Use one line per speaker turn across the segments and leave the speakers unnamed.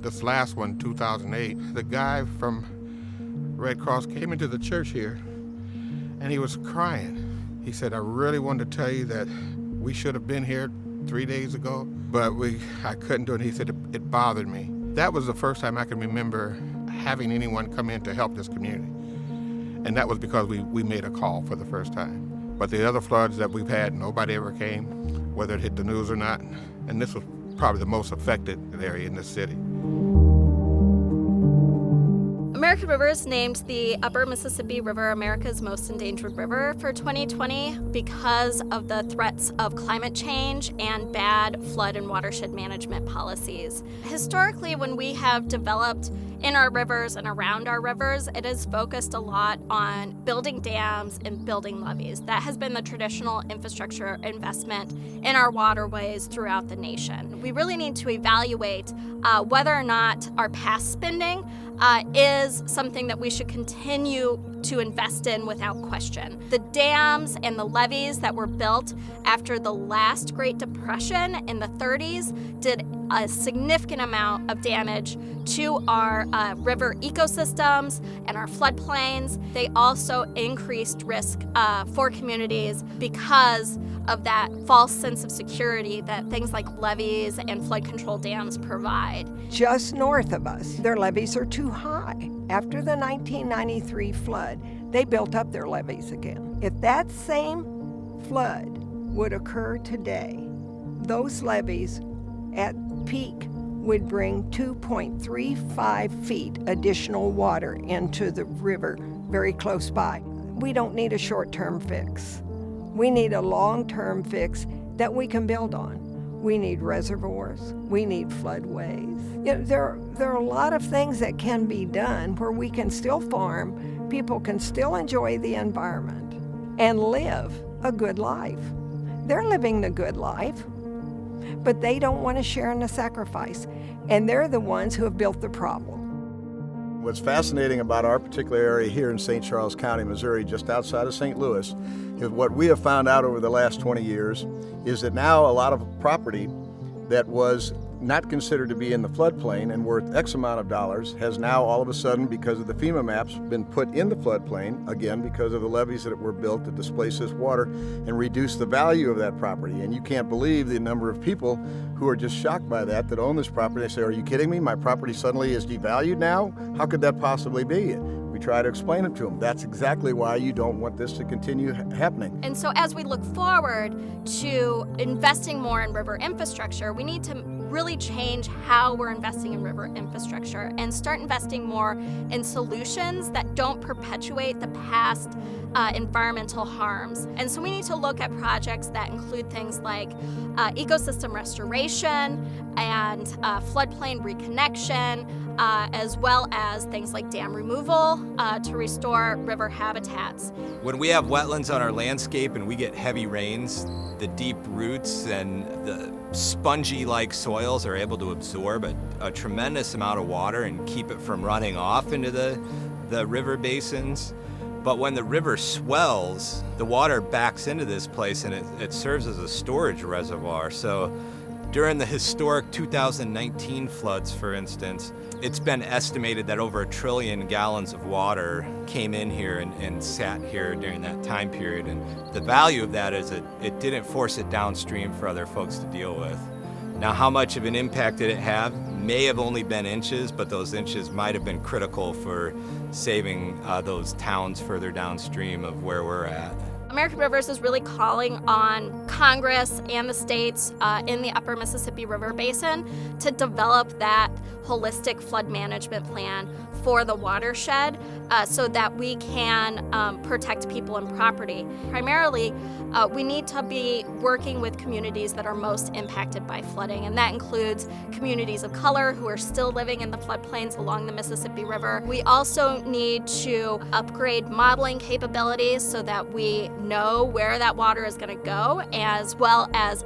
This last one, 2008, the guy from Red Cross came into the church here and he was crying. He said, I really wanted to tell you that we should have been here 3 days ago, but I couldn't do it. He said, it bothered me. That was the first time I can remember having anyone come in to help this community. And that was because we made a call for the first time. But the other floods that we've had, nobody ever came, whether it hit the news or not. And this was probably the most affected area in the city.
American Rivers named the Upper Mississippi River America's Most Endangered River for 2020 because of the threats of climate change and bad flood and watershed management policies. Historically, when we have developed in our rivers and around our rivers, it is focused a lot on building dams and building levees. That has been the traditional infrastructure investment in our waterways throughout the nation. We really need to evaluate whether or not our past spending is something that we should continue to invest in without question. The dams and the levees that were built after the last Great Depression in the 30s did a significant amount of damage to our river ecosystems and our floodplains. They also increased risk for communities because of that false sense of security that things like levees and flood control dams provide.
Just north of us, their levees are too high. After the 1993 flood, they built up their levees again. If that same flood would occur today, those levees at peak would bring 2.35 feet additional water into the river very close by. We don't need a short-term fix. We need a long-term fix that we can build on. We need reservoirs. We need floodways. There are a lot of things that can be done where we can still farm, people can still enjoy the environment, and live a good life. They're living the good life, but they don't want to share in the sacrifice, and they're the ones who have built the problem.
What's fascinating about our particular area here in St. Charles County, Missouri, just outside of St. Louis, is what we have found out over the last 20 years is that now a lot of property that was not considered to be in the floodplain and worth X amount of dollars has now all of a sudden, because of the FEMA maps, been put in the floodplain, again, because of the levees that were built to displace this water and reduce the value of that property. And you can't believe the number of people who are just shocked by that own this property. They say, are you kidding me? My property suddenly is devalued now? How could that possibly be? We try to explain it to them. That's exactly why you don't want this to continue happening.
And so as we look forward to investing more in river infrastructure, we need to really change how we're investing in river infrastructure and start investing more in solutions that don't perpetuate the past environmental harms. And so we need to look at projects that include things like ecosystem restoration and floodplain reconnection, as well as things like dam removal to restore river habitats.
When we have wetlands on our landscape and we get heavy rains, the deep roots and the spongy-like soils are able to absorb a tremendous amount of water and keep it from running off into the river basins. But when the river swells, the water backs into this place and it serves as a storage reservoir. So during the historic 2019 floods, for instance, it's been estimated that over 1 trillion gallons of water came in here and sat here during that time period. And the value of that is it didn't force it downstream for other folks to deal with. Now, how much of an impact did it have? May have only been inches, but those inches might have been critical for saving those towns further downstream of where we're at.
American Rivers is really calling on Congress and the states in the Upper Mississippi River Basin to develop that holistic flood management plan for the watershed so that we can protect people and property. Primarily, we need to be working with communities that are most impacted by flooding, and that includes communities of color who are still living in the floodplains along the Mississippi River. We also need to upgrade modeling capabilities so that we know where that water is going to go, as well as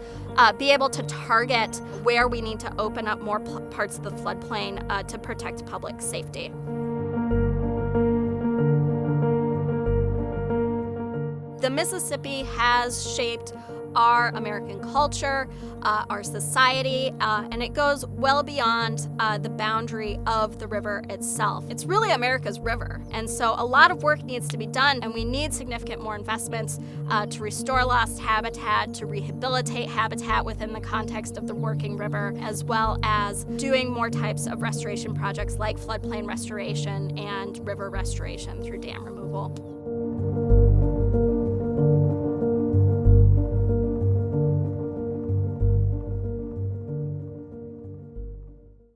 be able to target where we need to open up more parts of the floodplain to protect public safety. The The Mississippi has shaped our American culture, our society, and it goes well beyond the boundary of the river itself. It's really America's river, and so a lot of work needs to be done, and we need significant more investments to restore lost habitat, to rehabilitate habitat within the context of the working river, as well as doing more types of restoration projects like floodplain restoration and river restoration through dam removal.